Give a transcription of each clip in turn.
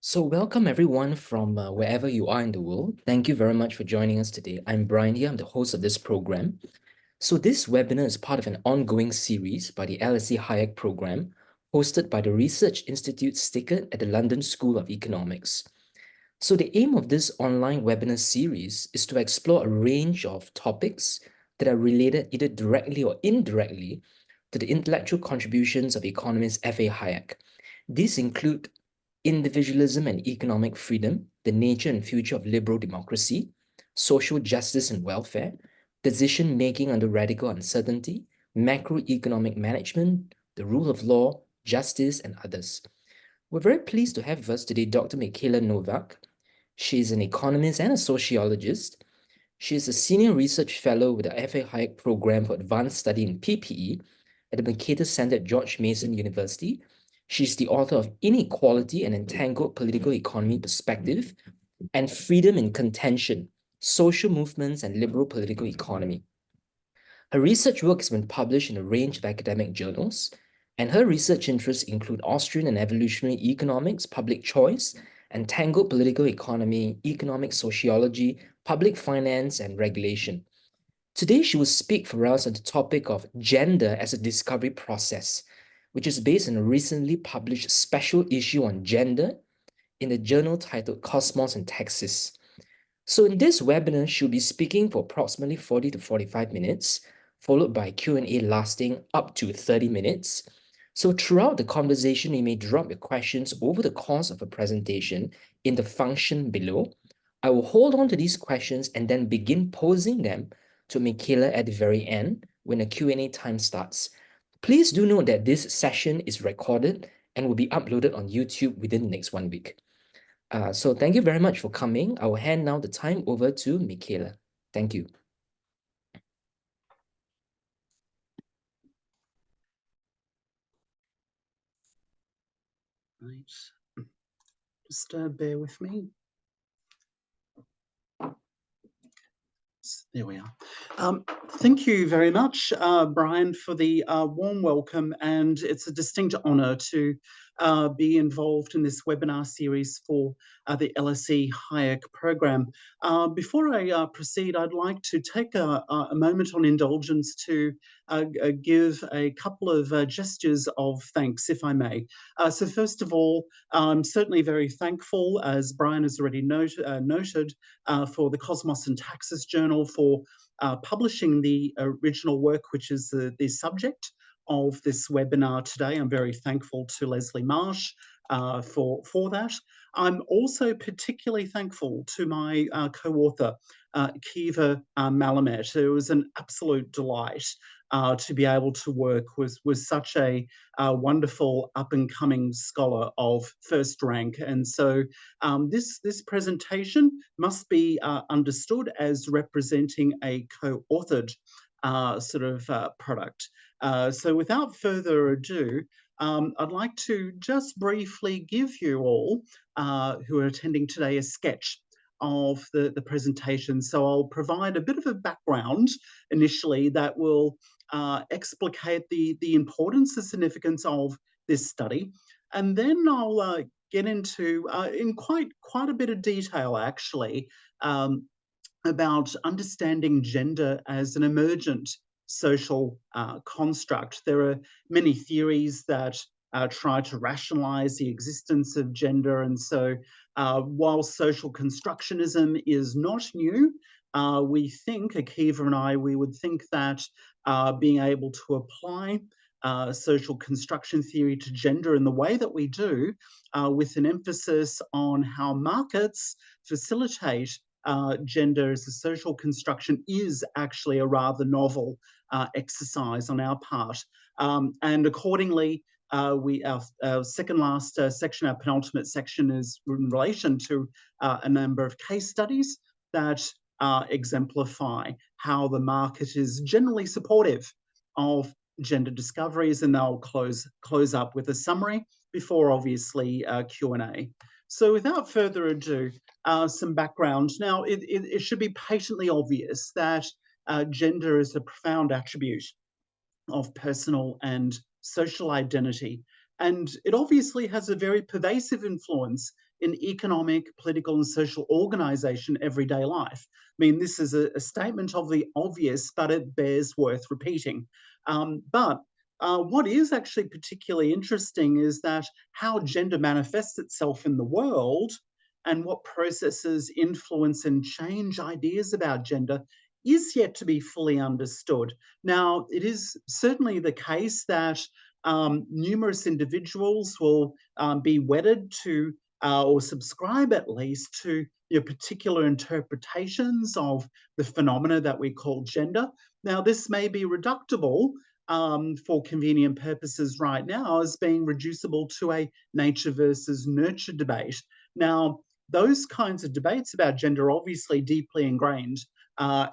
So welcome everyone from wherever you are in the world. Thank you very much for joining us today. I'm Brian here. I'm the host of this program. So this webinar is part of an ongoing series by the LSE Hayek Programme, hosted by the Research Institute Stickett at the London School of Economics. So the aim of this online webinar series is to explore a range of topics that are related either directly or indirectly to the intellectual contributions of economist F.A. Hayek. These include individualism and economic freedom, the nature and future of liberal democracy, social justice and welfare, decision-making under radical uncertainty, macroeconomic management, the rule of law, justice, and others. We're very pleased to have with us today Dr. Mikayla Novak. She's an economist and a sociologist. She is a senior research fellow with the F.A. Hayek Programme for Advanced Study in PPE at the Mercator Center at George Mason University. She's the author of Inequality and Entangled Political Economy Perspective and Freedom in Contention, Social Movements and Liberal Political Economy. Her research work has been published in a range of academic journals, and her research interests include Austrian and evolutionary economics, public choice, entangled political economy, economic sociology, public finance, and regulation. Today, she will speak for us on the topic of gender as a discovery process, which is based on a recently published special issue on gender in a journal titled Cosmos and Texas. So in this webinar, she'll be speaking for approximately 40 to 45 minutes, followed by Q&A lasting up to 30 minutes. So throughout the conversation, you may drop your questions over the course of a presentation in the function below. I will hold on to these questions and then begin posing them to Mikayla at the very end when the Q&A time starts. Please do note that this session is recorded and will be uploaded on YouTube within the next 1 week. So thank you very much for coming. I will hand now the time over to Mikayla. Thank you. Right. Just bear with me. There we are. Thank you very much, Brian, for the warm welcome, and it's a distinct honour to be involved in this webinar series for the LSE Hayek Programme. Before I proceed, I'd like to take a moment on indulgence to give a couple of gestures of thanks, if I may. So first of all, I'm certainly very thankful, as Brian has already noted, for the Cosmos and Texas Journal for publishing the original work, which is the subject of this webinar today. I'm very thankful to Leslie Marsh for that. I'm also particularly thankful to my co-author, Kiva Malamet. It was an absolute delight to be able to work with such a wonderful up-and-coming scholar of first rank. And so this presentation must be understood as representing a co-authored product. So without further ado, I'd like to just briefly give you all who are attending today a sketch of the presentation. So I'll provide a bit of a background initially that will explicate the importance, the significance of this study. And then I'll get into, in quite a bit of detail actually, about understanding gender as an emergent social construct. There are many theories that try to rationalize the existence of gender, and so while social constructionism is not new, we think, Akiva and I, we would think that being able to apply social construction theory to gender in the way that we do, with an emphasis on how markets facilitate gender as a social construction, is actually a rather novel exercise on our part. And accordingly, our second last section, our penultimate section, is in relation to a number of case studies that exemplify how the market is generally supportive of gender discoveries, and they'll close up with a summary before obviously Q&A. So without further ado, some background. Now, it should be patently obvious that gender is a profound attribute of personal and social identity, And it obviously has a very pervasive influence in economic, political, and social organization everyday life. I mean, this is a statement of the obvious, but it bears worth repeating. But what is actually particularly interesting is that how gender manifests itself in the world and what processes influence and change ideas about gender is yet to be fully understood. Now, it is certainly the case that numerous individuals will be wedded to or subscribe at least to particular interpretations of the phenomena that we call gender. Now, this may be reductible for convenient purposes right now as being reducible to a nature versus nurture debate. Now, those kinds of debates about gender are obviously deeply ingrained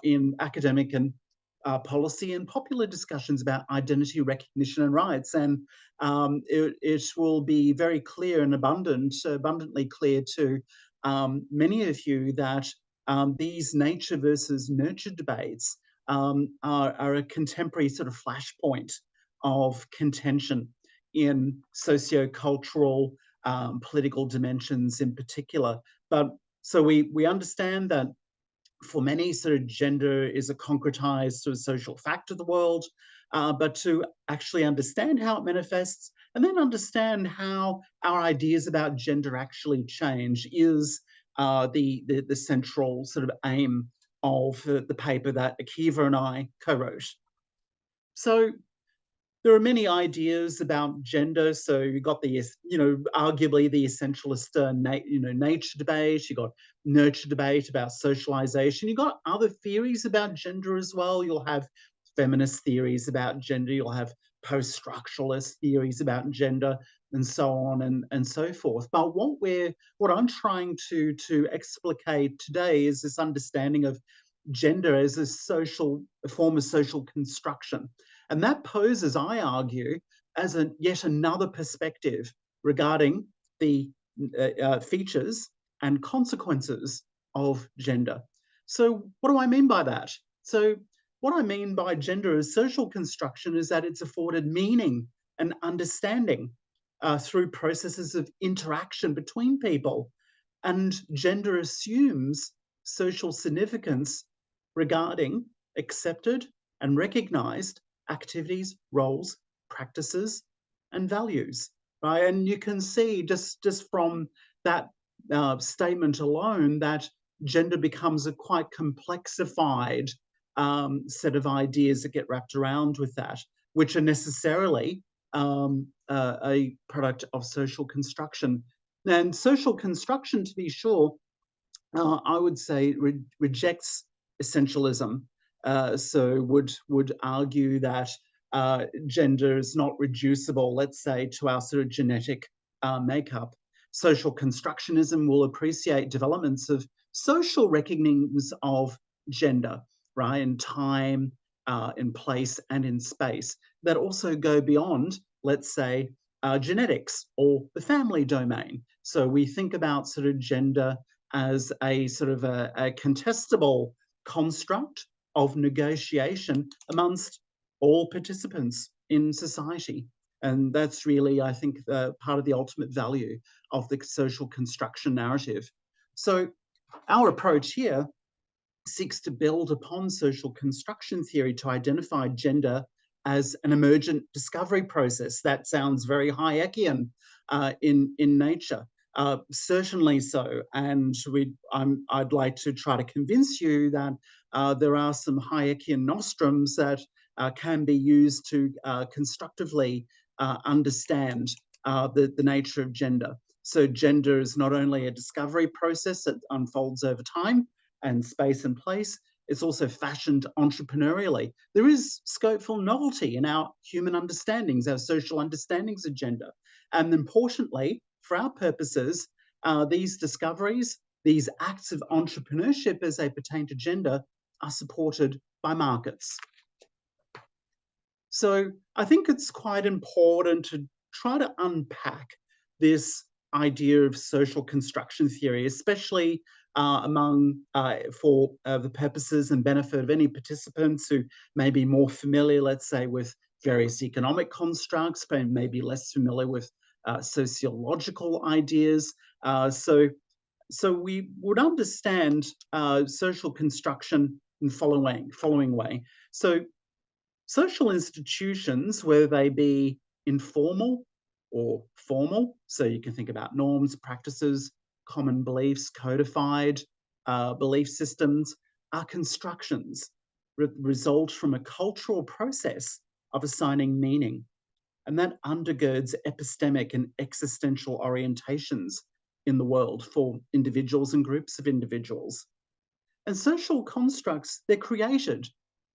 in academic and policy and popular discussions about identity recognition and rights. And it will be very clear and abundantly clear to many of you that these nature versus nurture debates are a contemporary sort of flashpoint of contention in socio-cultural, political dimensions in particular. But so we understand that for many, sort of gender is a concretized sort of social fact of the world, but to actually understand how it manifests and then understand how our ideas about gender actually change is the central sort of aim of the paper that Akiva and I co-wrote. So there are many ideas about gender. So you got the, arguably the essentialist, nature debate. You got nurture debate about socialization. You got other theories about gender as well. You'll have feminist theories about gender. You'll have post-structuralist theories about gender, and so on and so forth. But what I'm trying to explicate today is this understanding of gender as a form of social construction. And that poses, I argue, as yet another perspective regarding the features and consequences of gender. So what do I mean by that? So what I mean by gender as social construction is that it's afforded meaning and understanding through processes of interaction between people. And gender assumes social significance regarding accepted and recognized activities, roles, practices, and values. Right? And you can see just from that statement alone that gender becomes a quite complexified set of ideas that get wrapped around with that, which are necessarily a product of social construction. And social construction, to be sure, I would say rejects essentialism. So would argue that gender is not reducible, let's say, to our sort of genetic makeup. Social constructionism will appreciate developments of social reckonings of gender, right, in time, in place, and in space that also go beyond, let's say, genetics or the family domain. So we think about sort of gender as a sort of a contestable construct of negotiation amongst all participants in society. And that's really, I think, part of the ultimate value of the social construction narrative. So our approach here seeks to build upon social construction theory to identify gender as an emergent discovery process. That sounds very Hayekian in nature. Certainly so, and I'd like to try to convince you that there are some Hayekian nostrums that can be used to constructively understand the nature of gender. So gender is not only a discovery process that unfolds over time and space and place, it's also fashioned entrepreneurially. There is scope for novelty in our human understandings, our social understandings of gender. And importantly, for our purposes, these discoveries, these acts of entrepreneurship as they pertain to gender are supported by markets. So I think it's quite important to try to unpack this idea of social construction theory, especially for the purposes and benefit of any participants who may be more familiar, let's say, with various economic constructs, but maybe less familiar with sociological ideas. So we would understand social construction in following way. So social institutions, whether they be informal or formal, so you can think about norms, practices, common beliefs, codified belief systems, are constructions, result from a cultural process of assigning meaning. And that undergirds epistemic and existential orientations in the world for individuals and groups of individuals. And social constructs, they're created.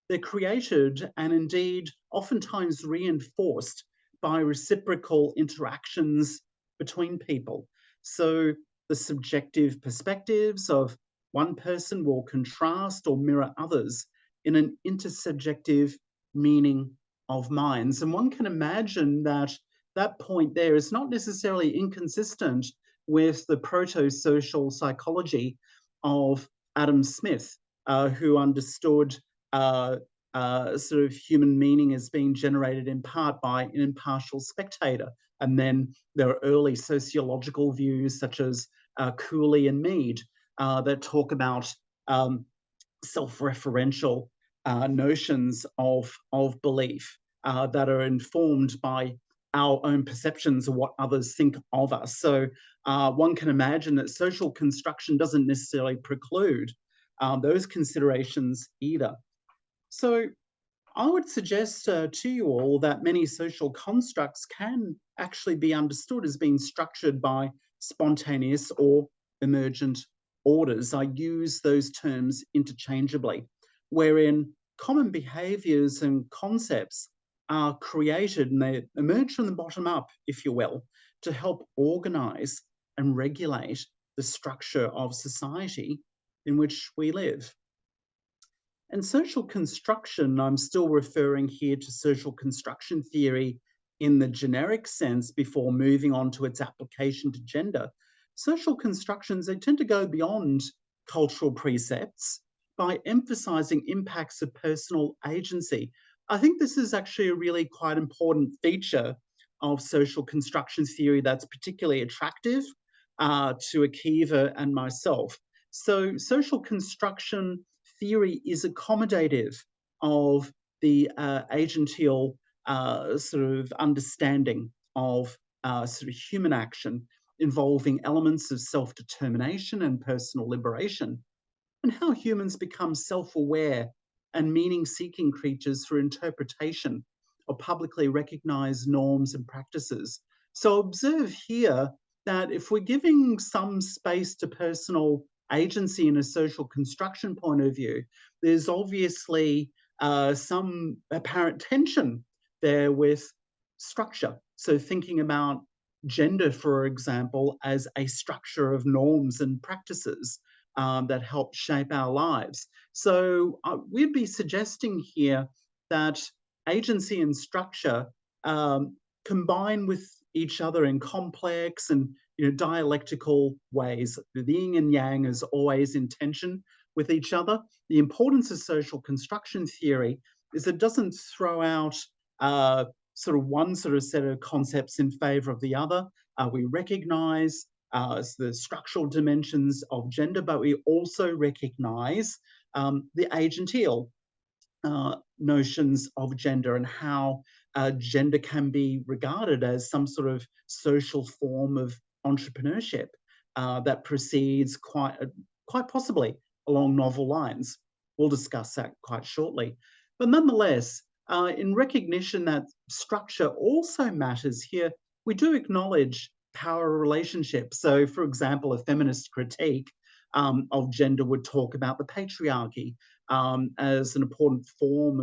They're created and indeed oftentimes reinforced by reciprocal interactions between people. So the subjective perspectives of one person will contrast or mirror others in an intersubjective meaning of minds. And one can imagine that that point there is not necessarily inconsistent with the proto-social psychology of Adam Smith, who understood sort of human meaning as being generated in part by an impartial spectator. And then there are early sociological views such as Cooley and Mead that talk about self-referential notions of belief that are informed by our own perceptions of what others think of us. So one can imagine that social construction doesn't necessarily preclude those considerations either. So I would suggest to you all that many social constructs can actually be understood as being structured by spontaneous or emergent orders. I use those terms interchangeably, wherein common behaviours and concepts are created and they emerge from the bottom up, if you will, to help organise and regulate the structure of society in which we live. And social construction, I'm still referring here to social construction theory in the generic sense before moving on to its application to gender. Social constructions, they tend to go beyond cultural precepts by emphasizing impacts of personal agency. I think this is actually a really quite important feature of social construction theory that's particularly attractive to Akiva and myself. So social construction theory is accommodative of the agential sort of understanding of sort of human action involving elements of self-determination and personal liberation, and how humans become self-aware and meaning-seeking creatures for interpretation of publicly recognized norms and practices. So observe here that if we're giving some space to personal agency in a social construction point of view, there's obviously some apparent tension there with structure. So thinking about gender, for example, as a structure of norms and practices that help shape our lives. So we'd be suggesting here that agency and structure combine with each other in complex and dialectical ways. The yin and yang is always in tension with each other. The importance of social construction theory is it doesn't throw out sort of one sort of set of concepts in favor of the other. We recognize the structural dimensions of gender, but we also recognize the agential notions of gender and how gender can be regarded as some sort of social form of entrepreneurship that proceeds quite possibly along novel lines. We'll discuss that quite shortly. But nonetheless, in recognition that structure also matters here, we do acknowledge power relationships. So, for example, a feminist critique of gender would talk about the patriarchy as an important form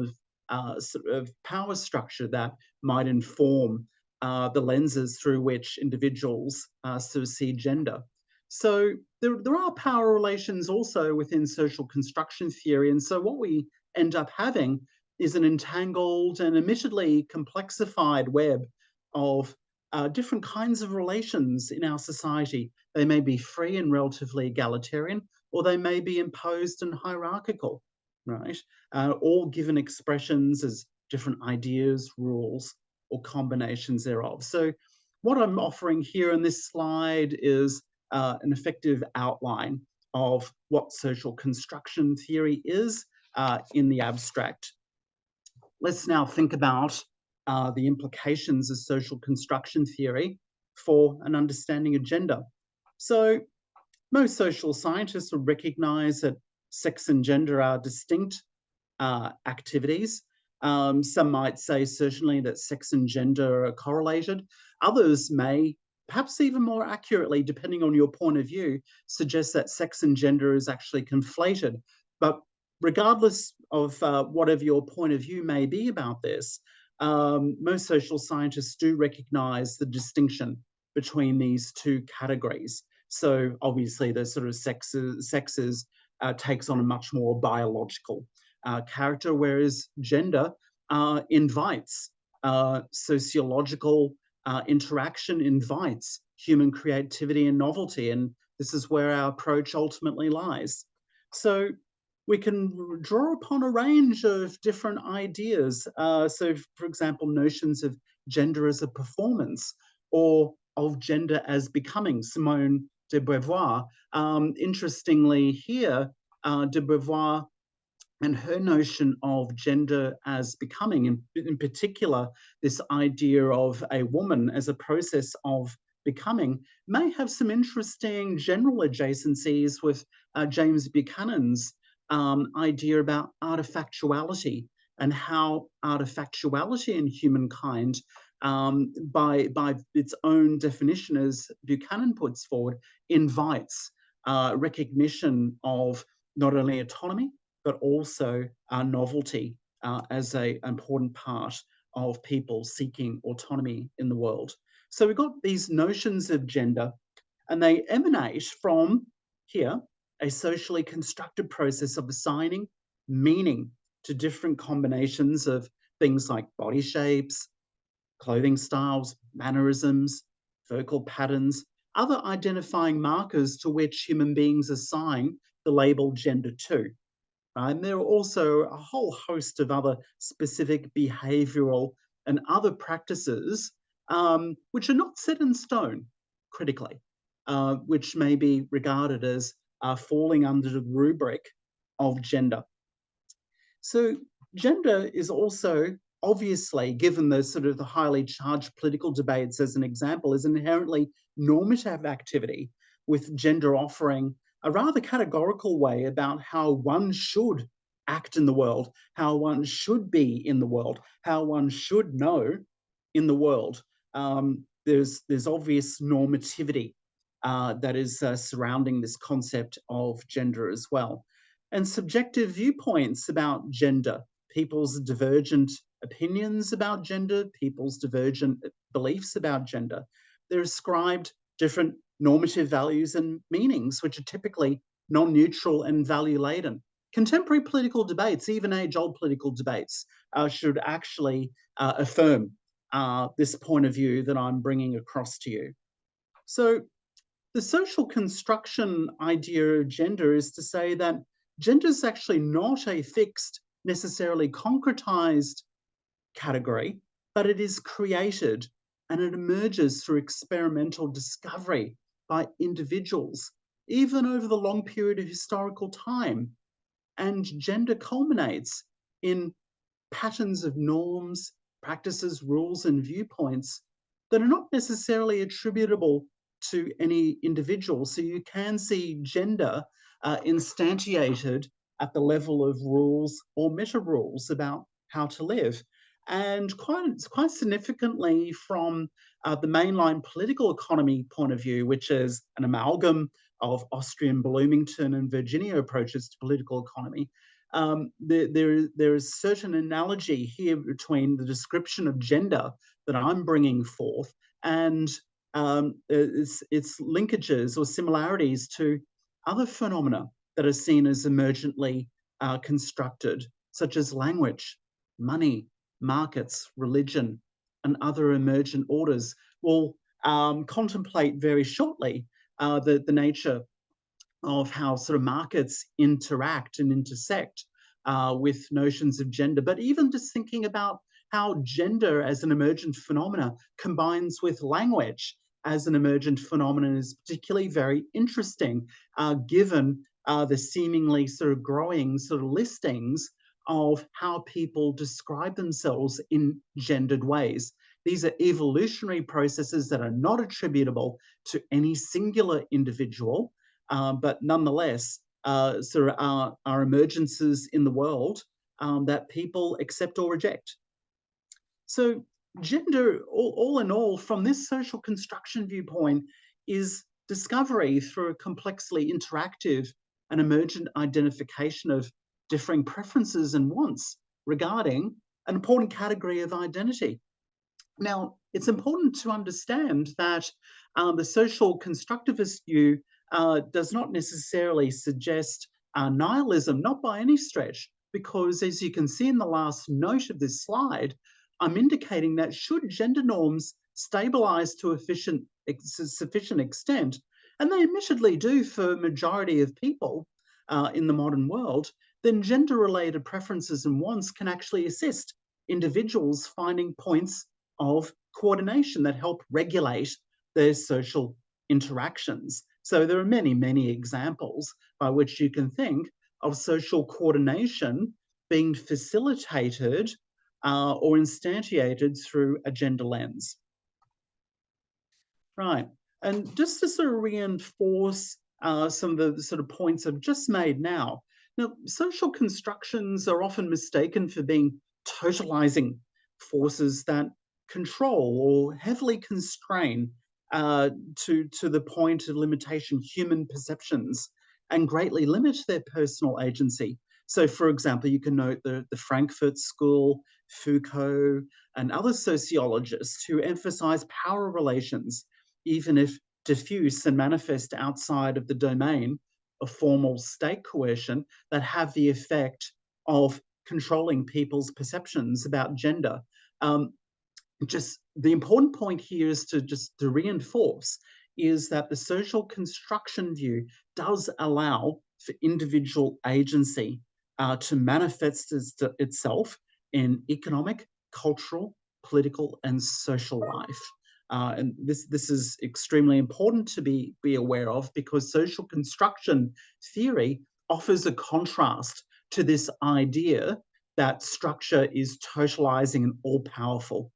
of sort of power structure that might inform the lenses through which individuals sort of see gender. So there are power relations also within social construction theory. And so what we end up having is an entangled and admittedly complexified web of different kinds of relations in our society. They may be free and relatively egalitarian, or they may be imposed and hierarchical, right? All given expressions as different ideas, rules, or combinations thereof. So what I'm offering here in this slide is an effective outline of what social construction theory is in the abstract. Let's now think about the implications of social construction theory for an understanding of gender. So most social scientists will recognize that sex and gender are distinct activities. Some might say certainly that sex and gender are correlated. Others may, perhaps even more accurately, depending on your point of view, suggest that sex and gender is actually conflated. But regardless of whatever your point of view may be about this, most social scientists do recognize the distinction between these two categories. So obviously the sort of sexes takes on a much more biological character, whereas gender invites sociological interaction, invites human creativity and novelty, and this is where our approach ultimately lies. So we can draw upon a range of different ideas. So, for example, notions of gender as a performance or of gender as becoming, Simone de Beauvoir. Interestingly here, de Beauvoir and her notion of gender as becoming, in particular, this idea of a woman as a process of becoming, may have some interesting general adjacencies with James Buchanan's idea about artifactuality and how artifactuality in humankind, by its own definition, as Buchanan puts forward, invites recognition of not only autonomy, but also novelty as an important part of people seeking autonomy in the world. So we've got these notions of gender, and they emanate from, here, a socially constructed process of assigning meaning to different combinations of things like body shapes, clothing styles, mannerisms, vocal patterns, other identifying markers to which human beings assign the label gender to. And there are also a whole host of other specific behavioral and other practices which are not set in stone critically, which may be regarded as falling under the rubric of gender. So gender is also obviously, given the sort of the highly charged political debates as an example, is an inherently normative activity, with gender offering a rather categorical way about how one should act in the world, how one should be in the world, how one should know in the world. There's obvious normativity that is surrounding this concept of gender as well. And subjective viewpoints about gender, people's divergent opinions about gender, people's divergent beliefs about gender, they're ascribed different normative values and meanings, which are typically non-neutral and value-laden. Contemporary political debates, even age-old political debates, should actually affirm this point of view that I'm bringing across to you. So the social construction idea of gender is to say that gender is actually not a fixed, necessarily concretized category, but it is created and it emerges through experimental discovery by individuals, even over the long period of historical time. And gender culminates in patterns of norms, practices, rules, and viewpoints that are not necessarily attributable to any individual. So you can see gender instantiated at the level of rules or meta rules about how to live. And quite significantly from the mainline political economy point of view, which is an amalgam of Austrian Bloomington and Virginia approaches to political economy, there is certain analogy here between the description of gender that I'm bringing forth and its linkages or similarities to other phenomena that are seen as emergently constructed, such as language, money, markets, religion, and other emergent orders. We'll contemplate very shortly the nature of how sort of markets interact and intersect with notions of gender, but even just thinking about how gender as an emergent phenomena combines with language as an emergent phenomenon is particularly very interesting, given the seemingly sort of growing sort of listings of how people describe themselves in gendered ways. These are evolutionary processes that are not attributable to any singular individual, but nonetheless sort of are emergences in the world that people accept or reject. So gender, all in all, from this social construction viewpoint, is discovery through a complexly interactive and emergent identification of differing preferences and wants regarding an important category of identity. Now, it's important to understand that the social constructivist view does not necessarily suggest nihilism, not by any stretch, because as you can see in the last note of this slide, I'm indicating that should gender norms stabilize to a sufficient extent, and they admittedly do for a majority of people in the modern world, then gender-related preferences and wants can actually assist individuals finding points of coordination that help regulate their social interactions. So there are many, many examples by which you can think of social coordination being facilitated or instantiated through a gender lens. Right. And just to sort of reinforce some of the sort of points I've just made now, social constructions are often mistaken for being totalizing forces that control or heavily constrain to the point of limitation human perceptions and greatly limit their personal agency. So, for example, you can note the Frankfurt School, Foucault, and other sociologists who emphasize power relations, even if diffuse and manifest outside of the domain of formal state coercion, that have the effect of controlling people's perceptions about gender. Just the important point here is to reinforce is that the social construction view does allow for individual agency to manifest itself in economic, cultural, political, and social life. And this is extremely important to be aware of, because social construction theory offers a contrast to this idea that structure is totalizing and all-powerful.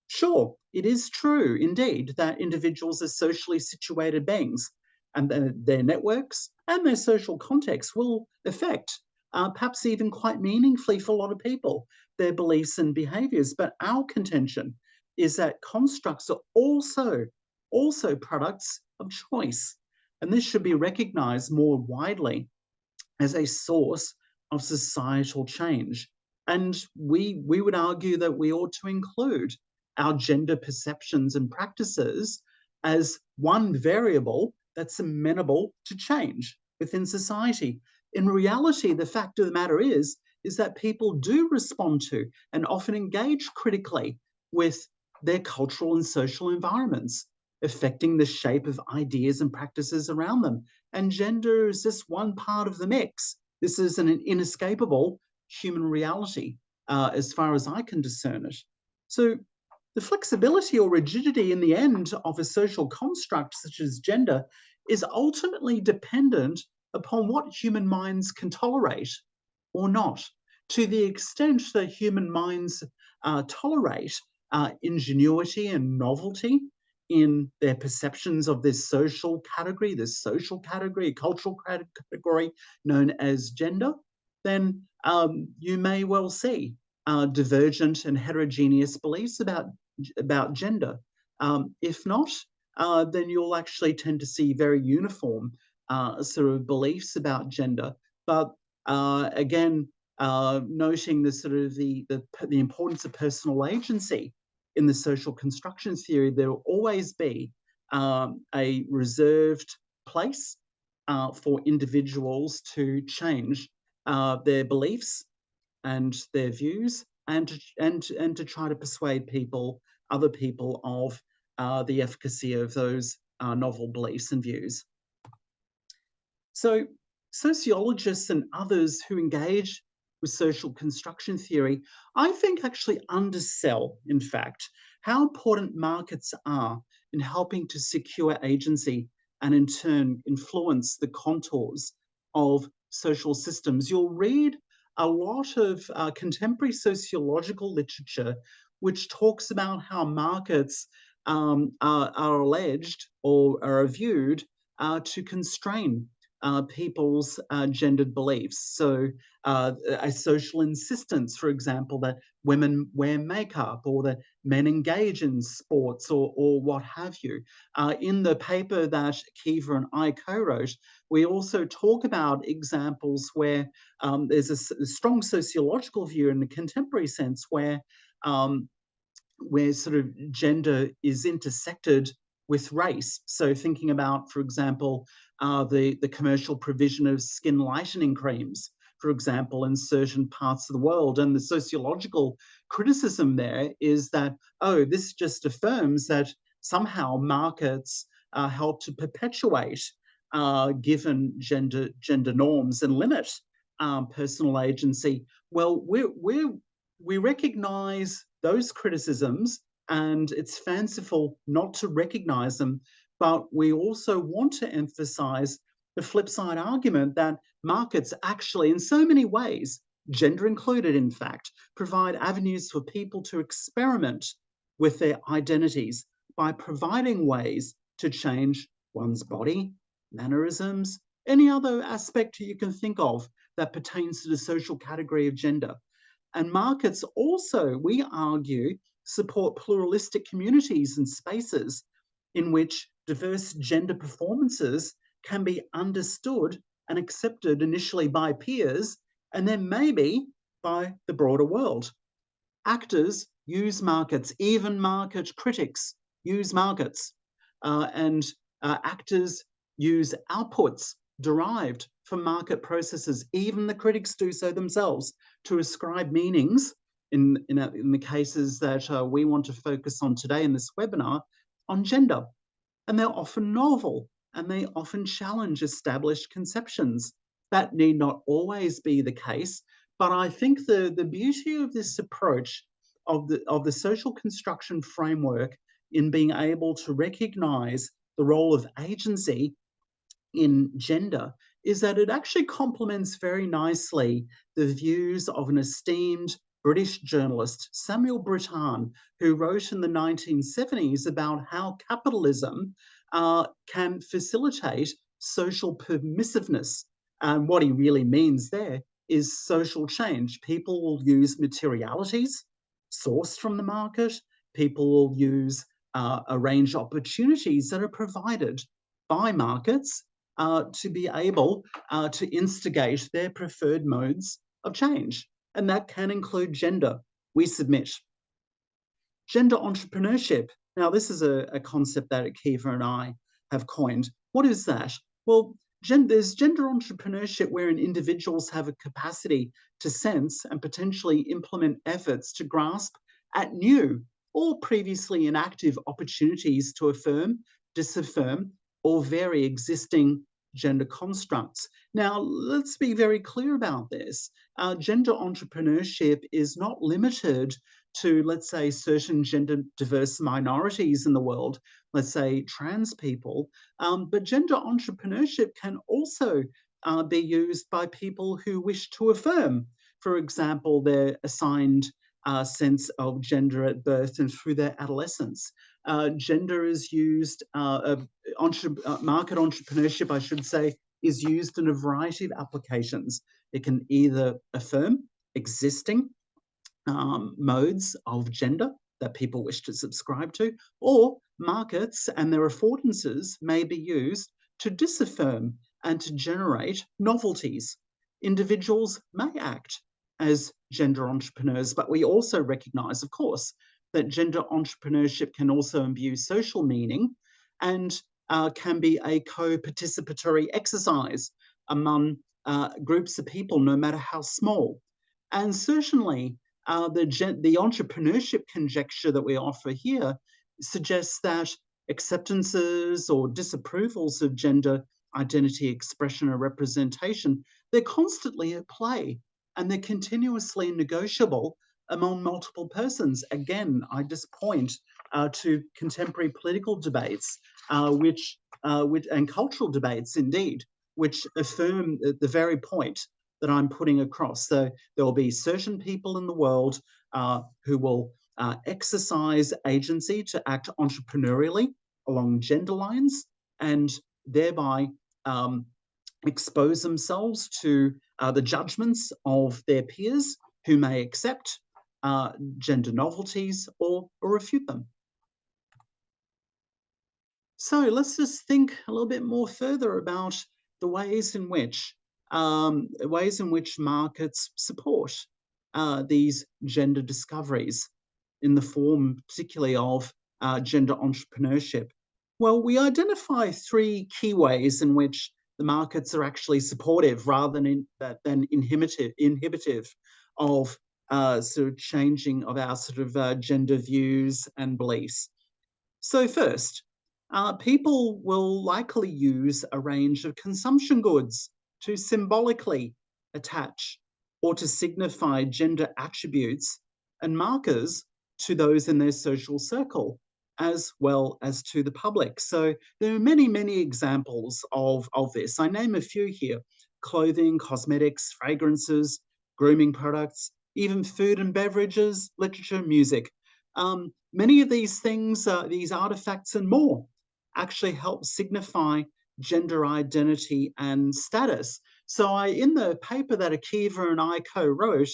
Sure, it is true indeed that individuals are socially situated beings, and their networks and their social context will affect, perhaps even quite meaningfully for a lot of people, their beliefs and behaviors. But our contention is that constructs are also products of choice, and this should be recognized more widely as a source of societal change. And we would argue that we ought to include our gender perceptions and practices as one variable that's amenable to change within society. In reality, the fact of the matter is that people do respond to and often engage critically with their cultural and social environments, affecting the shape of ideas and practices around them. And gender is just one part of the mix. This is an inescapable human reality, as far as I can discern it. So the flexibility or rigidity in the end of a social construct such as gender is ultimately dependent upon what human minds can tolerate or not. To the extent that human minds tolerate ingenuity and novelty in their perceptions of this social category, cultural category known as gender, then you may well see divergent and heterogeneous beliefs about gender. If not, then you'll actually tend to see very uniform sort of beliefs about gender. But again, noting the sort of the importance of personal agency in the social construction theory, there will always be a reserved place for individuals to change their beliefs and their views, and to try to persuade other people of the efficacy of those novel beliefs and views. So sociologists and others who engage with social construction theory, I think actually undersell, in fact, how important markets are in helping to secure agency and in turn influence the contours of social systems. You'll read a lot of contemporary sociological literature which talks about how markets are alleged or are viewed to constrain people's gendered beliefs. So, a social insistence, for example, that women wear makeup or that men engage in sports or what have you. In the paper that Kiva and I co-wrote, we also talk about examples where there's a strong sociological view in the contemporary sense um, where sort of gender is intersected with race. So thinking about, for example, the commercial provision of skin lightening creams, for example, in certain parts of the world. And the sociological criticism there is that, oh, this just affirms that somehow markets help to perpetuate given gender norms and limit personal agency. Well, we recognize those criticisms, and it's fanciful not to recognize them, but we also want to emphasize the flip side argument that markets actually, in so many ways, gender included, in fact, provide avenues for people to experiment with their identities by providing ways to change one's body, mannerisms, any other aspect you can think of that pertains to the social category of gender. And markets also, we argue, support pluralistic communities and spaces in which diverse gender performances can be understood and accepted initially by peers and then maybe by the broader world. Actors use markets, even market critics use markets, and actors use outputs derived from market processes. Even the critics do so themselves to ascribe meanings in the cases that we want to focus on today in this webinar on gender. And they're often novel and they often challenge established conceptions. That need not always be the case, but I think the beauty of this approach of the social construction framework in being able to recognize the role of agency in gender is that it actually complements very nicely the views of an esteemed British journalist, Samuel Brittan, who wrote in the 1970s about how capitalism can facilitate social permissiveness. And what he really means there is social change. People will use materialities sourced from the market. People will use arrange opportunities that are provided by markets to be able to instigate their preferred modes of change. And that can include gender, we submit. Gender entrepreneurship. Now, this is a concept that Akiva and I have coined. What is that? Well, there's gender entrepreneurship wherein individuals have a capacity to sense and potentially implement efforts to grasp at new or previously inactive opportunities to affirm, disaffirm, or vary existing gender constructs. Now, let's be very clear about this. Gender entrepreneurship is not limited to, let's say, certain gender diverse minorities in the world, let's say trans people, but gender entrepreneurship can also be used by people who wish to affirm, for example, their assigned sense of gender at birth and through their adolescence. Gender is used, market entrepreneurship, I should say, is used in a variety of applications. It can either affirm existing modes of gender that people wish to subscribe to, or markets and their affordances may be used to disaffirm and to generate novelties. Individuals may act as gender entrepreneurs, but we also recognize, of course, that gender entrepreneurship can also imbue social meaning and can be a co-participatory exercise among groups of people, no matter how small. And certainly, the entrepreneurship conjecture that we offer here suggests that acceptances or disapprovals of gender identity, expression, or representation, they're constantly at play and they're continuously negotiable among multiple persons. Again, I just point to contemporary political debates, which and cultural debates indeed, which affirm the very point that I'm putting across. So there will be certain people in the world who will exercise agency to act entrepreneurially along gender lines, and thereby expose themselves to the judgments of their peers who may accept gender novelties or refute them. So let's just think a little bit more further about the ways in which markets support these gender discoveries in the form, particularly of gender entrepreneurship. Well, we identify three key ways in which the markets are actually supportive rather than inhibitive of sort of changing of our sort of gender views and beliefs. So first, people will likely use a range of consumption goods to symbolically attach or to signify gender attributes and markers to those in their social circle, as well as to the public. So there are many, many examples of this. I name a few here: clothing, cosmetics, fragrances, grooming products, even food and beverages, literature, music. Many of these things, these artifacts and more, actually help signify gender identity and status. So in the paper that Akiva and I co-wrote,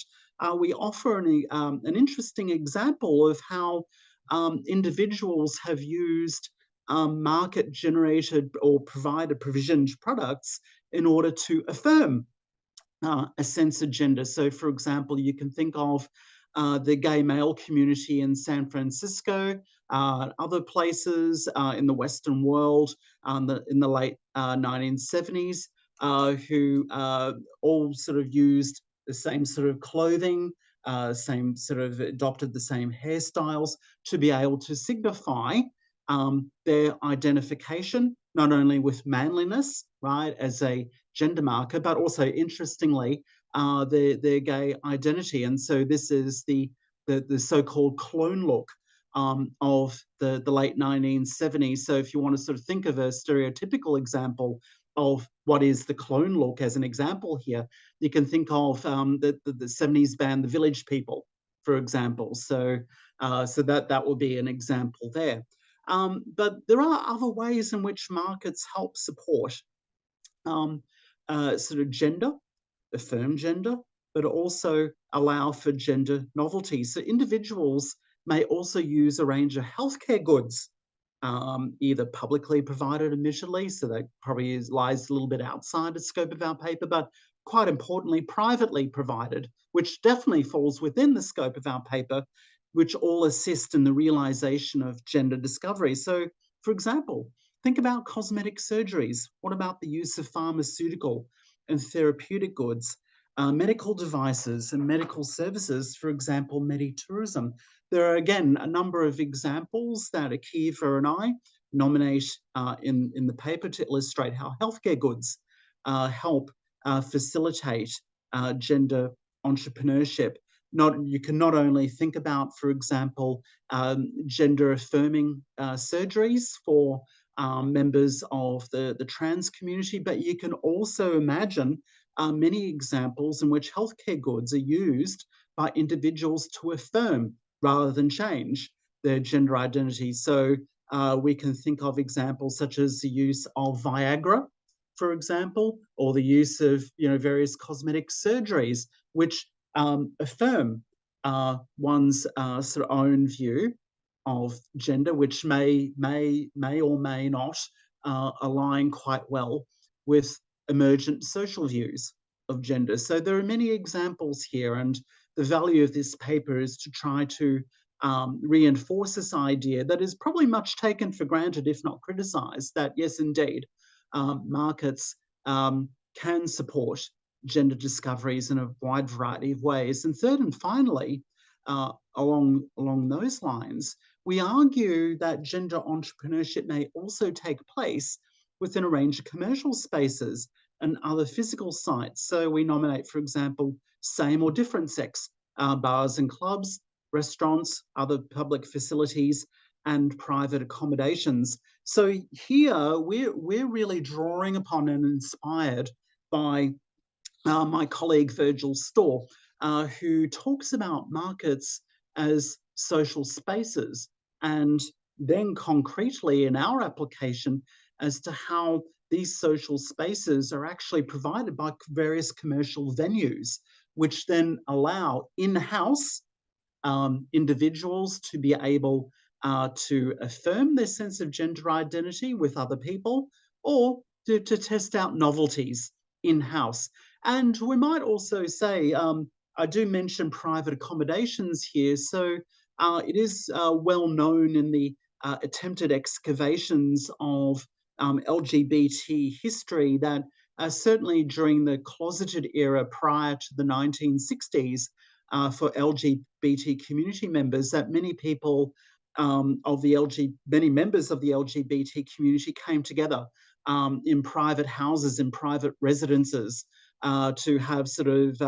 we offer an interesting example of how individuals have used market-generated or provisioned products in order to affirm a sense of gender. So, for example, you can think of the gay male community in San Francisco, other places in the Western world in the late 1970s, who all sort of used the same sort of clothing, same sort of adopted the same hairstyles to be able to signify their identification, not only with manliness, right, as a gender marker, but also, interestingly, their gay identity. And so this is the so-called clone look of the late 1970s. So if you want to sort of think of a stereotypical example of what is the clone look as an example here, you can think of the 70s band The Village People, for example. So that would be an example there. But there are other ways in which markets help support sort of gender, affirm gender, but also allow for gender novelty. So individuals may also use a range of healthcare goods, either publicly provided, admittedly, so that probably lies a little bit outside the scope of our paper, but quite importantly, privately provided, which definitely falls within the scope of our paper, which all assist in the realization of gender discovery. So, for example, think about cosmetic surgeries. What about the use of pharmaceutical and therapeutic goods, medical devices and medical services, for example, meditourism? There are, again, a number of examples that Akiva and I nominate in the paper to illustrate how healthcare goods help facilitate gender entrepreneurship. You can not only think about, for example, gender affirming surgeries for members of the trans community, but you can also imagine many examples in which healthcare goods are used by individuals to affirm rather than change their gender identity. So we can think of examples such as the use of Viagra, for example, or the use of various cosmetic surgeries, which affirm one's sort of own view of gender, which may or may not align quite well with emergent social views of gender. So there are many examples here, and the value of this paper is to try to reinforce this idea that is probably much taken for granted, if not criticized, that yes, indeed, markets can support gender discoveries in a wide variety of ways. And third and finally, along those lines, we argue that gender entrepreneurship may also take place within a range of commercial spaces. and other physical sites. So we nominate, for example, same or different sex bars and clubs, restaurants, other public facilities, and private accommodations. So here we're really drawing upon and inspired by my colleague Virgil Storr, who talks about markets as social spaces, and then concretely in our application as to how these social spaces are actually provided by various commercial venues, which then allow in-house individuals to be able to affirm their sense of gender identity with other people, or to test out novelties in-house. And we might also say, I do mention private accommodations here, so it is well known in the attempted excavations of LGBT history that certainly during the closeted era prior to the 1960s, for LGBT community members, that many people many members of the LGBT community came together in private houses, in private residences, to have sort of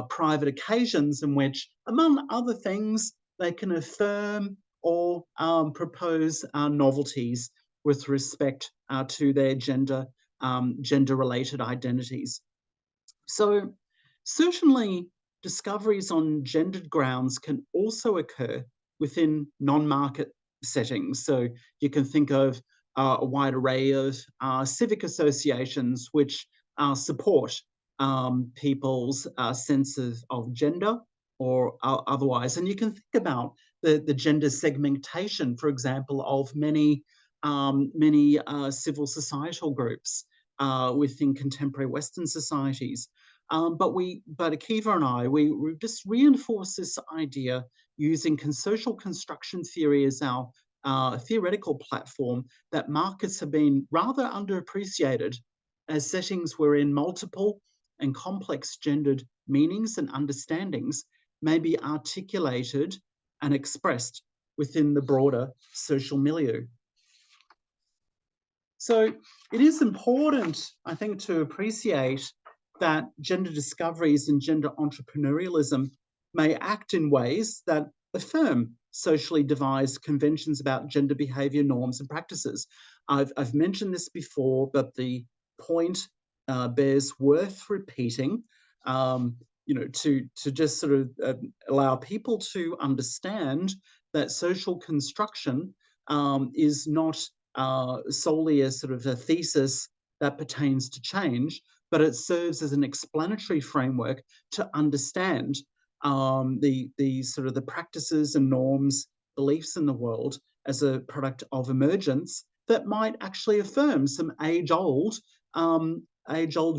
private occasions in which, among other things, they can affirm or propose novelties with respect to their gender-related identities. So certainly discoveries on gendered grounds can also occur within non-market settings. So you can think of a wide array of civic associations which support people's sense of gender or otherwise. And you can think about the gender segmentation, for example, of many civil societal groups within contemporary Western societies. But Akiva and I, we just reinforce this idea using social construction theory as our theoretical platform, that markets have been rather underappreciated as settings wherein multiple and complex gendered meanings and understandings may be articulated and expressed within the broader social milieu. So it is important, I think, to appreciate that gender discoveries and gender entrepreneurialism may act in ways that affirm socially devised conventions about gender behavior, norms, and practices. I've mentioned this before, but the point bears worth repeating, to just sort of allow people to understand that social construction is not solely as sort of a thesis that pertains to change, but it serves as an explanatory framework to understand the sort of the practices and norms, beliefs in the world as a product of emergence that might actually affirm some age-old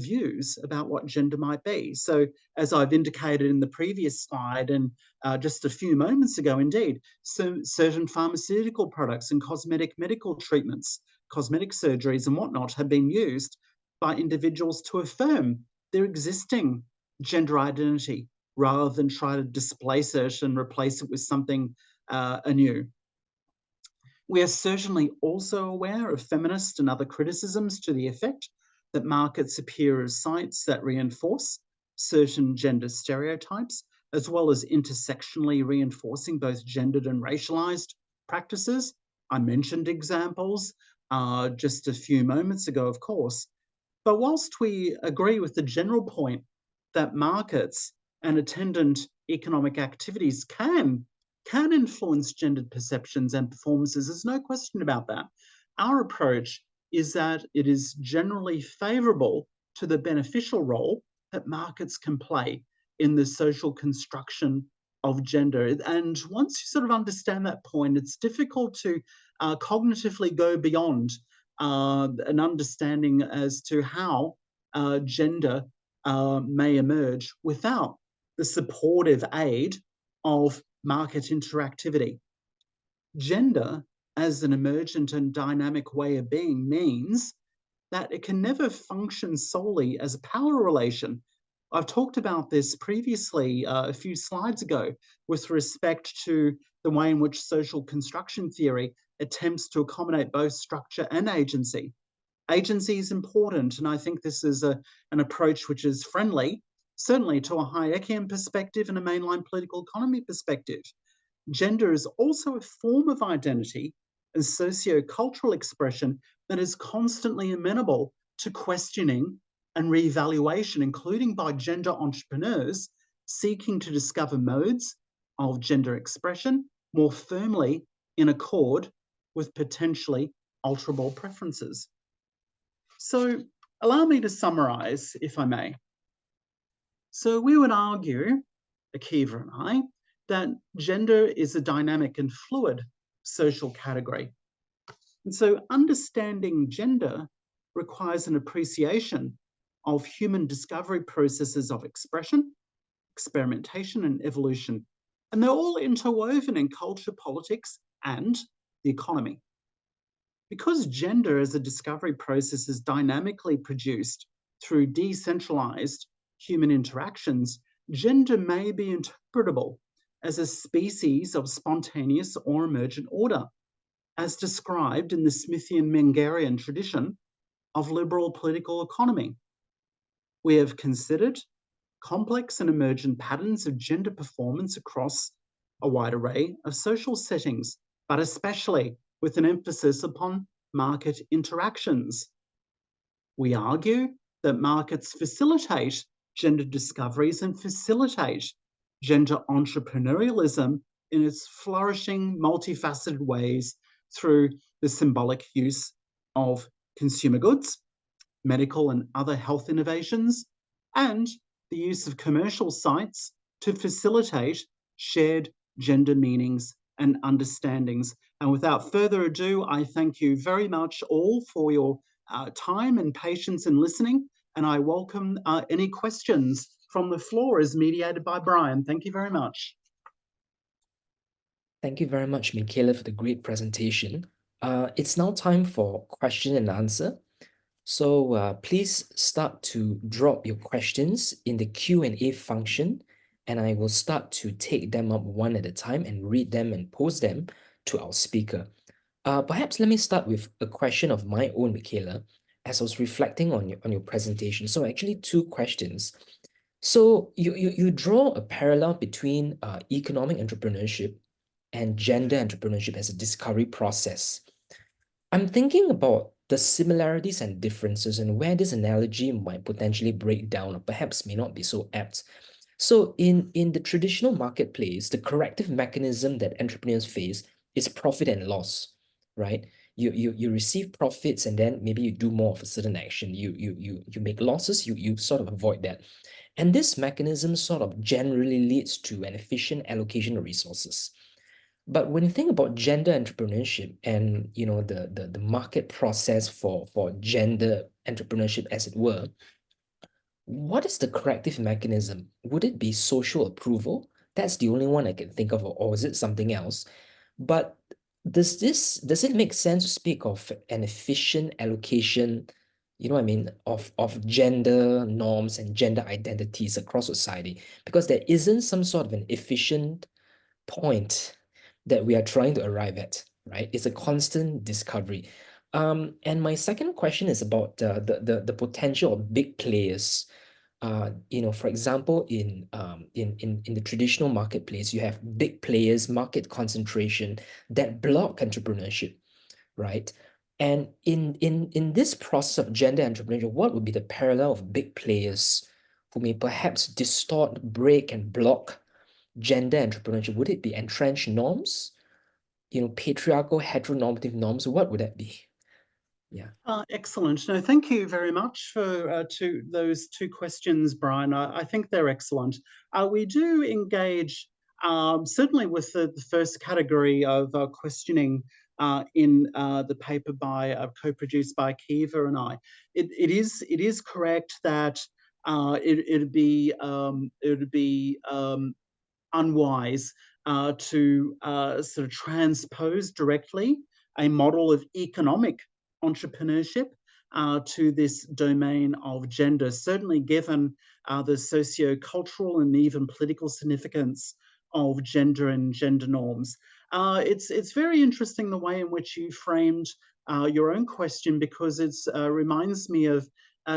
views about what gender might be. So, as I've indicated in the previous slide, and just a few moments ago, indeed, certain pharmaceutical products and cosmetic medical treatments, cosmetic surgeries and whatnot have been used by individuals to affirm their existing gender identity rather than try to displace it and replace it with something anew. We are certainly also aware of feminist and other criticisms to the effect that markets appear as sites that reinforce certain gender stereotypes, as well as intersectionally reinforcing both gendered and racialized practices. I mentioned examples just a few moments ago, of course. But whilst we agree with the general point that markets and attendant economic activities can influence gendered perceptions and performances, there's no question about that. Our approach is that it is generally favorable to the beneficial role that markets can play in the social construction of gender. And once you sort of understand that point, it's difficult to cognitively go beyond an understanding as to how gender may emerge without the supportive aid of market interactivity. Gender as an emergent and dynamic way of being means that it can never function solely as a power relation. I've talked about this previously a few slides ago with respect to the way in which social construction theory attempts to accommodate both structure and agency. Agency is important, and I think this is an approach which is friendly, certainly to a Hayekian perspective and a mainline political economy perspective. Gender is also a form of identity and socio-cultural expression that is constantly amenable to questioning and reevaluation, including by gender entrepreneurs seeking to discover modes of gender expression more firmly in accord with potentially alterable preferences. So, allow me to summarize, if I may. So, we would argue, Akiva and I, that gender is a dynamic and fluid social category. And so, understanding gender requires an appreciation of human discovery processes of expression, experimentation, and evolution. And they're all interwoven in culture, politics, and the economy. Because gender as a discovery process is dynamically produced through decentralized human interactions, gender may be interpretable as a species of spontaneous or emergent order, as described in the Smithian-Mengerian tradition of liberal political economy. We have considered complex and emergent patterns of gender performance across a wide array of social settings, but especially with an emphasis upon market interactions. We argue that markets facilitate gender discoveries and facilitate gender entrepreneurialism in its flourishing, multifaceted ways through the symbolic use of consumer goods, medical and other health innovations, and the use of commercial sites to facilitate shared gender meanings and understandings. And without further ado, I thank you very much all for your time and patience in listening, and I welcome any questions from the floor as mediated by Brian. Thank you very much. Thank you very much, Mikayla, for the great presentation. It's now time for question and answer. So please start to drop your questions in the Q&A function, and I will start to take them up one at a time and read them and post them to our speaker. Perhaps let me start with a question of my own, Mikayla, as I was reflecting on your presentation. So actually two questions. So you draw a parallel between economic entrepreneurship and gender entrepreneurship as a discovery process. I'm thinking about the similarities and differences and where this analogy might potentially break down or perhaps may not be so apt. So in the traditional marketplace, the corrective mechanism that entrepreneurs face is profit and loss, right? You receive profits and then maybe you do more of a certain action. You make losses, you sort of avoid that. And this mechanism sort of generally leads to an efficient allocation of resources. But when you think about gender entrepreneurship and the market process for gender entrepreneurship, as it were, what is the corrective mechanism? Would it be social approval? That's the only one I can think of, or is it something else? But does it make sense to speak of an efficient allocation, what I mean, of gender norms and gender identities across society? Because there isn't some sort of an efficient point that we are trying to arrive at, right? It's a constant discovery. And my second question is about the potential of big players. For example, in the traditional marketplace, you have big players, market concentration that block entrepreneurship, right? And in this process of gender entrepreneurship, what would be the parallel of big players who may perhaps distort, break, and block gender entrepreneurship? Would it be entrenched norms, patriarchal heteronormative norms? What would that be? Yeah. Excellent. No, thank you very much for those two questions, Brian. I think they're excellent. We do engage certainly with the first category of questioning in the paper by co-produced by Kiva and I. It is correct that it'd be unwise to sort of transpose directly a model of economic entrepreneurship to this domain of gender, certainly given the socio-cultural and even political significance of gender and gender norms. It's very interesting the way in which you framed your own question, because it reminds me of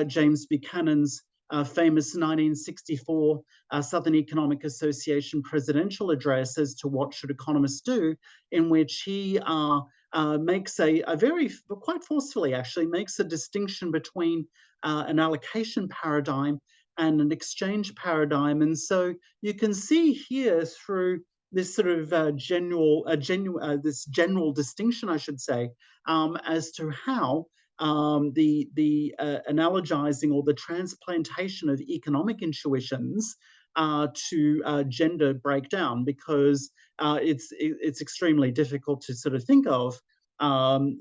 James Buchanan's famous 1964 Southern Economic Association presidential address as to what should economists do, in which he makes a very, quite forcefully actually, makes a distinction between an allocation paradigm and an exchange paradigm. And so you can see here through this sort of this general distinction, I should say, as to how the analogizing or the transplantation of economic intuitions to gender breakdown, because it's extremely difficult to sort of think of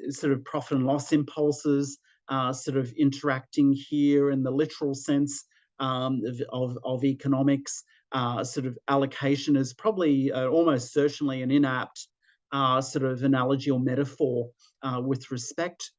sort of profit and loss impulses sort of interacting here in the literal sense of economics. Sort of allocation is probably almost certainly an inapt sort of analogy or metaphor with respect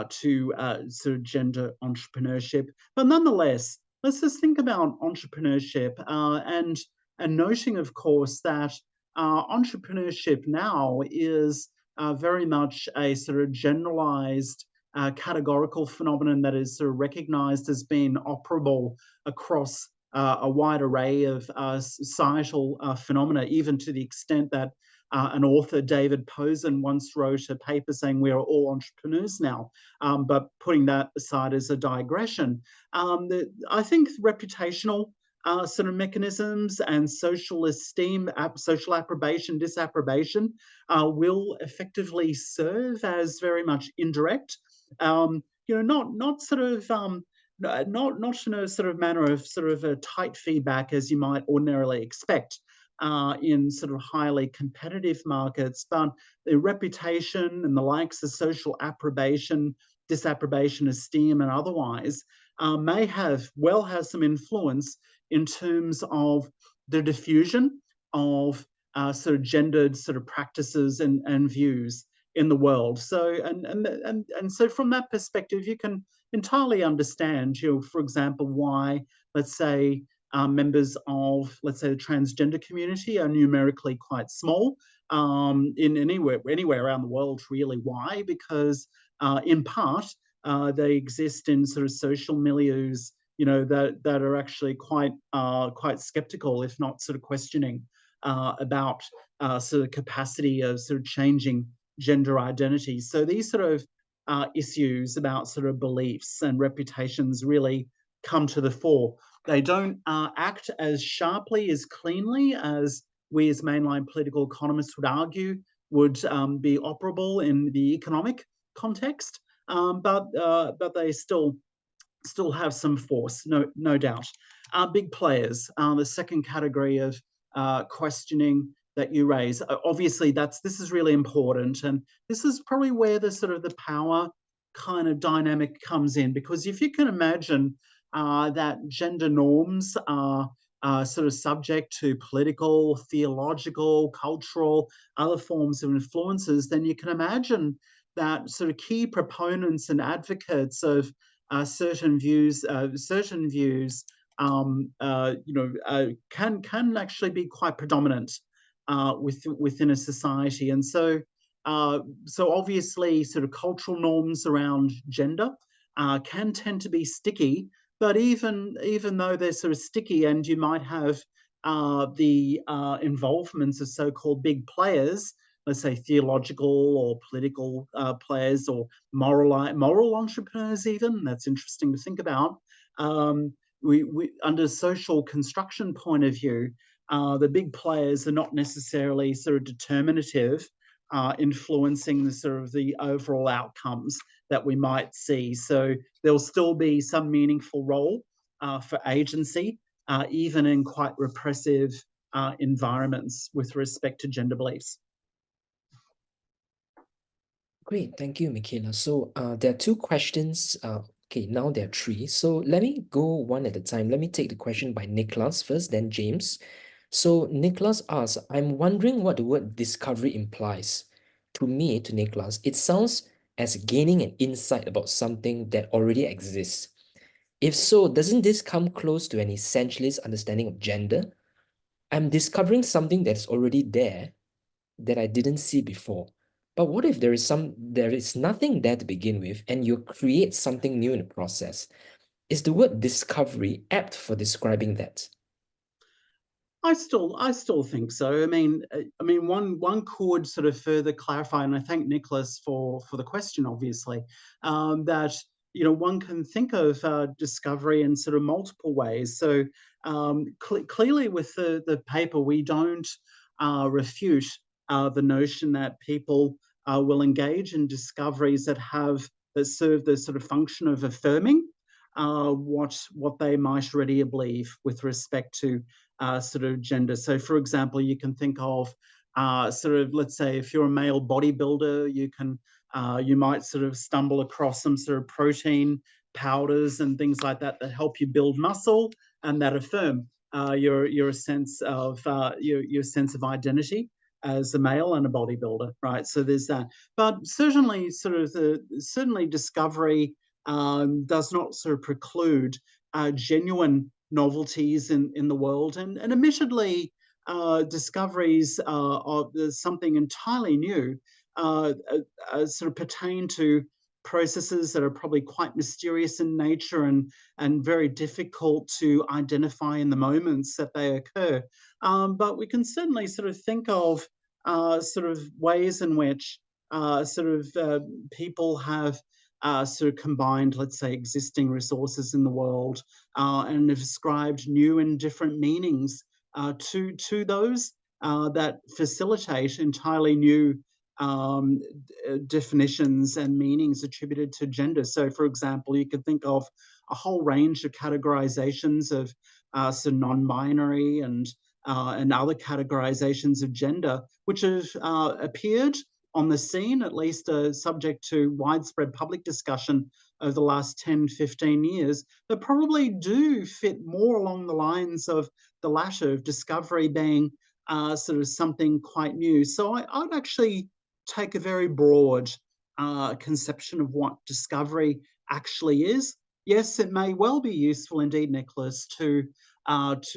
to sort of gender entrepreneurship. But nonetheless, let's just think about entrepreneurship and noting, of course, that entrepreneurship now is very much a sort of generalized categorical phenomenon that is sort of recognized as being operable across a wide array of societal phenomena, even to the extent that an author, David Posen, once wrote a paper saying we are all entrepreneurs now. But putting that aside as a digression, I think reputational sort of mechanisms and social esteem, social approbation, disapprobation will effectively serve as very much indirect. Not sort of not in a sort of manner of sort of a tight feedback as you might ordinarily expect in sort of highly competitive markets, but the reputation and the likes of social approbation, disapprobation, esteem, and otherwise may have some influence in terms of the diffusion of sort of gendered sort of practices and views in the world. So and so from that perspective, you can entirely understand, for example, why, let's say, members of, let's say, the transgender community are numerically quite small in anywhere around the world. Really, why? Because in part they exist in sort of social milieus, that are actually quite skeptical, if not sort of questioning about sort of capacity of sort of changing gender identity. So these sort of issues about sort of beliefs and reputations really come to the fore. They don't act as sharply, as cleanly as we as mainline political economists would argue would be operable in the economic context, but they still have some force, no doubt. Big players, the second category of questioning that you raise. Obviously, this is really important, and this is probably where the sort of the power kind of dynamic comes in, because if you can imagine that gender norms are sort of subject to political, theological, cultural, other forms of influences, then you can imagine that sort of key proponents and advocates of certain views can actually be quite predominant within a society. And so obviously sort of cultural norms around gender can tend to be sticky, but even though they're sort of sticky, and you might have the involvements of so-called big players, let's say theological or political players, or moral entrepreneurs even, that's interesting to think about. We under social construction point of view, the big players are not necessarily sort of determinative, influencing the sort of the overall outcomes that we might see. So there'll still be some meaningful role for agency, even in quite repressive environments with respect to gender beliefs. Great, thank you, Mikayla. So there are two questions. Okay, now there are three. So let me go one at a time. Let me take the question by Nicholas first, then James. So Nicholas asks, I'm wondering what the word discovery implies. To me, to Nicholas, it sounds as gaining an insight about something that already exists. If so, doesn't this come close to an essentialist understanding of gender? I'm discovering something that's already there that I didn't see before, But what if there is nothing there to begin with, and you create something new in the process? Is the word discovery apt for describing that? I still think so. One could sort of further clarify, and I thank Nicholas for the question. Obviously, that one can think of discovery in sort of multiple ways. So clearly, with the paper, we don't refute the notion that people will engage in discoveries that serve the sort of function of affirming what they might already believe with respect to sort of gender. So, for example, you can think of let's say, if you're a male bodybuilder, you might sort of stumble across some sort of protein powders and things like that that help you build muscle and that affirm your sense of your sense of identity as a male and a bodybuilder, right? So there's that. But certainly, certainly discovery does not sort of preclude genuine novelties in the world. And admittedly, discoveries of something entirely new sort of pertain to processes that are probably quite mysterious in nature and very difficult to identify in the moments that they occur. But we can certainly sort of think of sort of ways in which people have sort of combined, let's say, existing resources in the world and have ascribed new and different meanings to those that facilitate entirely new definitions and meanings attributed to gender. So, for example, you could think of a whole range of categorizations of non-binary and other categorizations of gender, which have appeared on the scene, at least subject to widespread public discussion over the last 10, 15 years, that probably do fit more along the lines of the latter, of discovery being sort of something quite new. So I'd actually take a very broad conception of what discovery actually is. Yes, it may well be useful indeed, Nicholas, to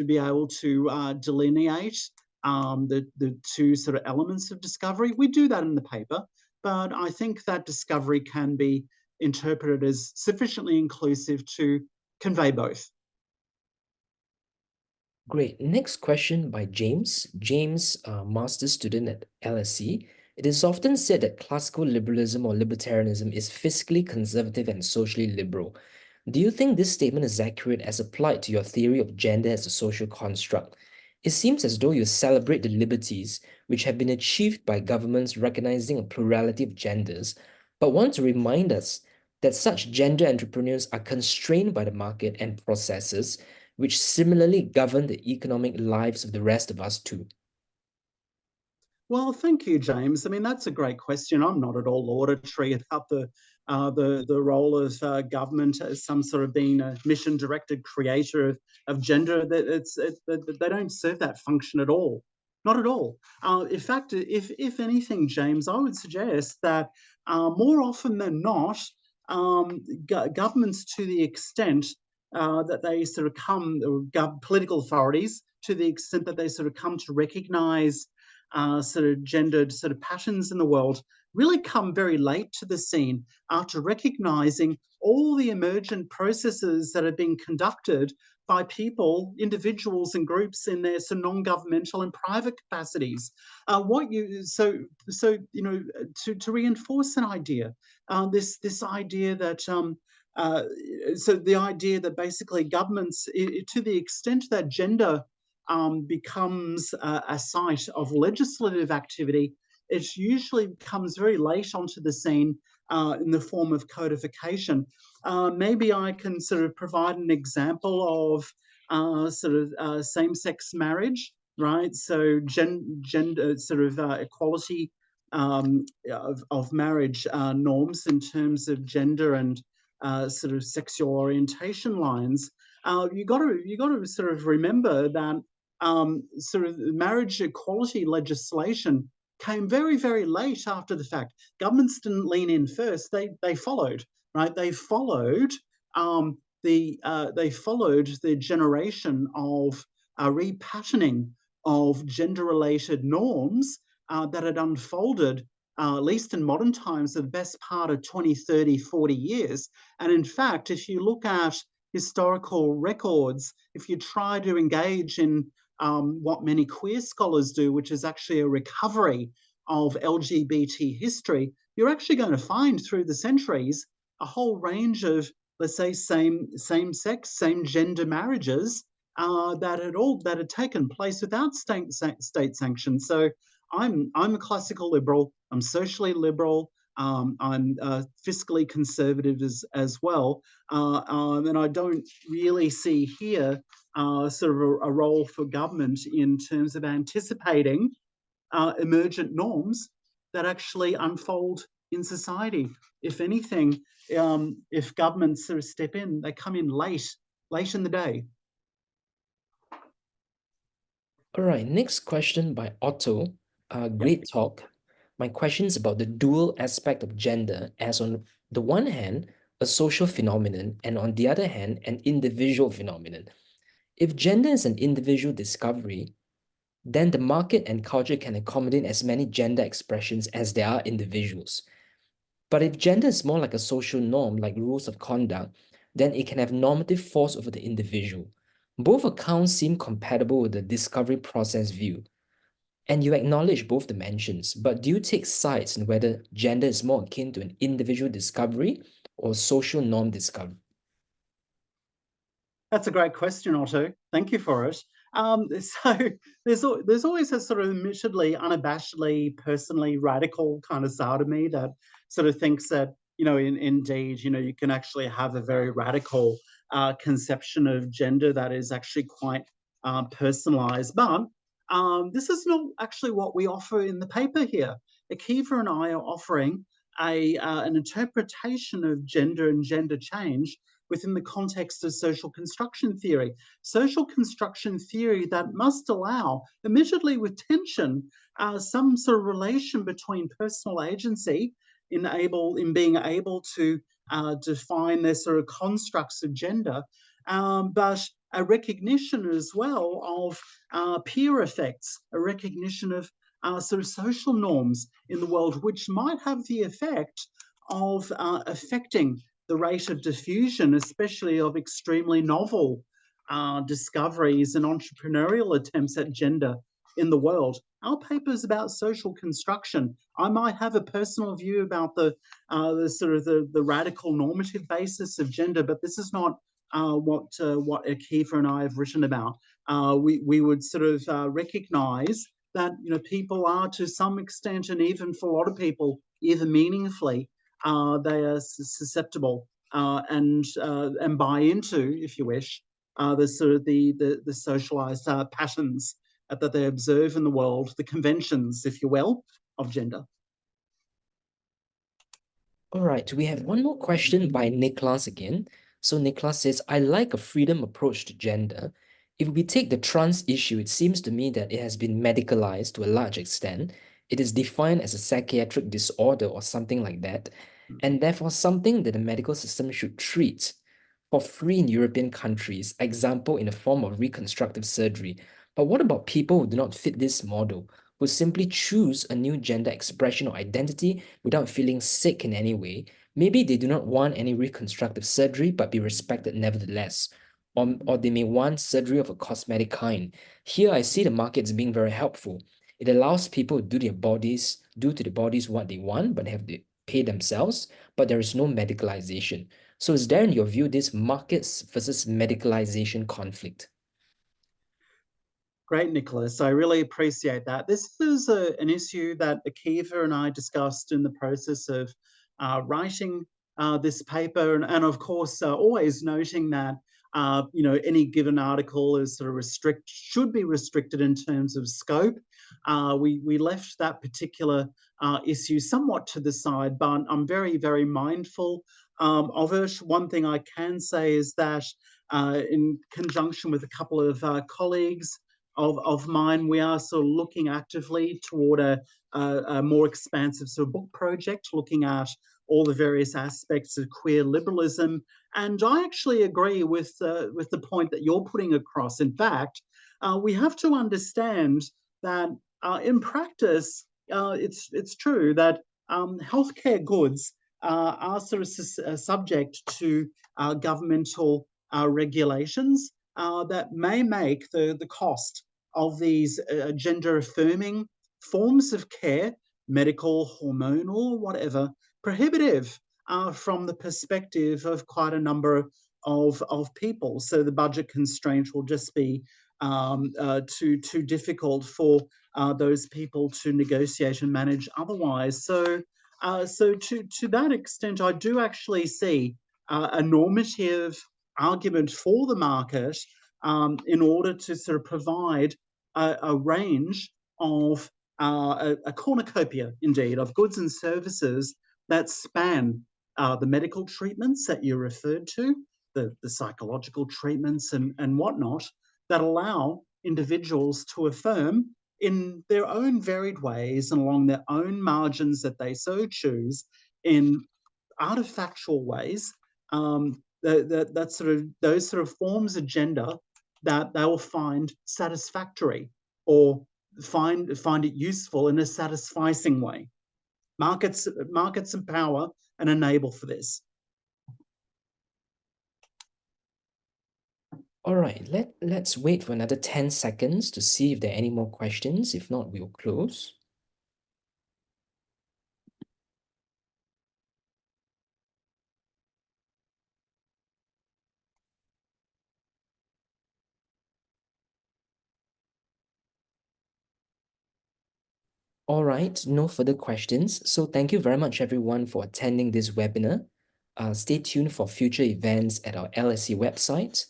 be able to delineate the two sort of elements of discovery. We do that in the paper, but I think that discovery can be interpreted as sufficiently inclusive to convey both. Great. Next question by James. James, master's student at LSE. It is often said that classical liberalism or libertarianism is fiscally conservative and socially liberal. Do you think this statement is accurate as applied to your theory of gender as a social construct? It seems as though you celebrate the liberties which have been achieved by governments recognizing a plurality of genders, but want to remind us that such gender entrepreneurs are constrained by the market and processes which similarly govern the economic lives of the rest of us too. Well, thank you, James. I mean, that's a great question. I'm not at all laudatory about the role of government as some sort of being a mission-directed creator of gender. They don't serve that function at all, not at all. In fact, if anything, James, I would suggest that more often than not, governments, to the extent that they sort of come, political authorities, to the extent that they sort of come to recognise sort of gendered sort of patterns in the world, really come very late to the scene after recognizing all the emergent processes that are being conducted by people, individuals and groups in their sort of non-governmental and private capacities. To reinforce an idea, this idea that the idea that basically governments, to the extent that gender becomes a site of legislative activity, it usually comes very late onto the scene in the form of codification. Maybe I can sort of provide an example of same-sex marriage, right? So gender equality of marriage norms in terms of gender and sort of sexual orientation lines. You got to sort of remember that sort of marriage equality legislation came very, very late after the fact. Governments didn't lean in first; they followed, right? They followed the generation of repatterning of gender-related norms that had unfolded at least in modern times, the best part of 20, 30, 40 years. And in fact, if you look at historical records, if you try to engage in what many queer scholars do, which is actually a recovery of LGBT history, you're actually going to find through the centuries a whole range of, let's say, same sex, same gender marriages that had taken place without state sanction. So I'm a classical liberal. I'm socially liberal. I'm fiscally conservative as well, and I don't really see here sort of a role for government in terms of anticipating emergent norms that actually unfold in society. If anything, if governments sort of step in, they come in late in the day. All right, next question by Otto. Yep. Great talk. My question is about the dual aspect of gender as, on the one hand, a social phenomenon, and on the other hand, an individual phenomenon. If gender is an individual discovery, then the market and culture can accommodate as many gender expressions as there are individuals. But if gender is more like a social norm, like rules of conduct, then it can have normative force over the individual. Both accounts seem compatible with the discovery process view. And you acknowledge both dimensions, but do you take sides on whether gender is more akin to an individual discovery or social norm discovery? That's a great question, Otto. Thank you for it. So there's always a sort of admittedly, unabashedly, personally radical kind of side of me that sort of thinks that indeed, you can actually have a very radical conception of gender that is actually quite personalized. But this is not actually what we offer in the paper here. Akiva and I are offering an interpretation of gender and gender change within the context of social construction theory. Social construction theory that must allow, admittedly with tension, some sort of relation between personal agency in being able to define their sort of constructs of gender, but a recognition as well of peer effects, a recognition of sort of social norms in the world, which might have the effect of affecting the rate of diffusion, especially of extremely novel discoveries and entrepreneurial attempts at gender in the world. Our paper is about social construction. I might have a personal view about the sort of the radical normative basis of gender, but this is not what Akiva and I have written about. We would sort of recognise that people are to some extent, and even for a lot of people, even meaningfully, they are susceptible and buy into, if you wish, the sort of the socialized patterns that they observe in the world, the conventions, if you will, of gender. All right, we have one more question by Nicholas again. So Nicholas says, I like a freedom approach to gender. If we take the trans issue, it seems to me that it has been medicalized to a large extent. It is defined as a psychiatric disorder or something like that, and therefore something that the medical system should treat for free in European countries, example in the form of reconstructive surgery. But what about people who do not fit this model, who simply choose a new gender expression or identity without feeling sick in any way? Maybe they do not want any reconstructive surgery, but be respected nevertheless. Or they may want surgery of a cosmetic kind. Here I see the market as being very helpful. It allows people to do to their bodies what they want, but they have to pay themselves, but there is no medicalization. So is there, in your view, this markets versus medicalization conflict? Great, Nicholas. I really appreciate that. This is an issue that Akiva and I discussed in the process of writing this paper, and of course, always noting that any given article is sort of should be restricted in terms of scope. We left that particular issue somewhat to the side, but I'm very, very mindful of it. One thing I can say is that in conjunction with a couple of colleagues of mine, we are sort of looking actively toward a more expansive sort of book project, looking at all the various aspects of queer liberalism. And I actually agree with the point that you're putting across. In fact, we have to understand that in practice, it's true that healthcare goods are sort of subject to governmental regulations that may make the cost of these gender affirming forms of care, medical, hormonal, whatever, prohibitive from the perspective of quite a number of people. So the budget constraint will just be too difficult for those people to negotiate and manage otherwise. So to that extent, I do actually see a normative argument for the market in order to sort of provide a range of a cornucopia, indeed, of goods and services that span the medical treatments that you referred to, the psychological treatments and whatnot, that allow individuals to affirm in their own varied ways and along their own margins that they so choose in artifactual ways, that sort of those sort of forms of gender that they will find satisfactory or find it useful in a satisficing way. Markets empower and enable for this. All right, let's wait for another 10 seconds to see if there are any more questions. If not, we'll close. All right, no further questions. So thank you very much, everyone, for attending this webinar. Stay tuned for future events at our LSE website.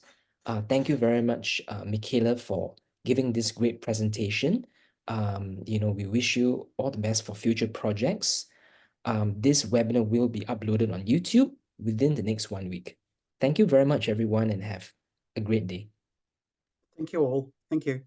Thank you very much, Mikayla, for giving this great presentation. We wish you all the best for future projects. This webinar will be uploaded on YouTube within the next 1 week. Thank you very much, everyone, and have a great day. Thank you all. Thank you.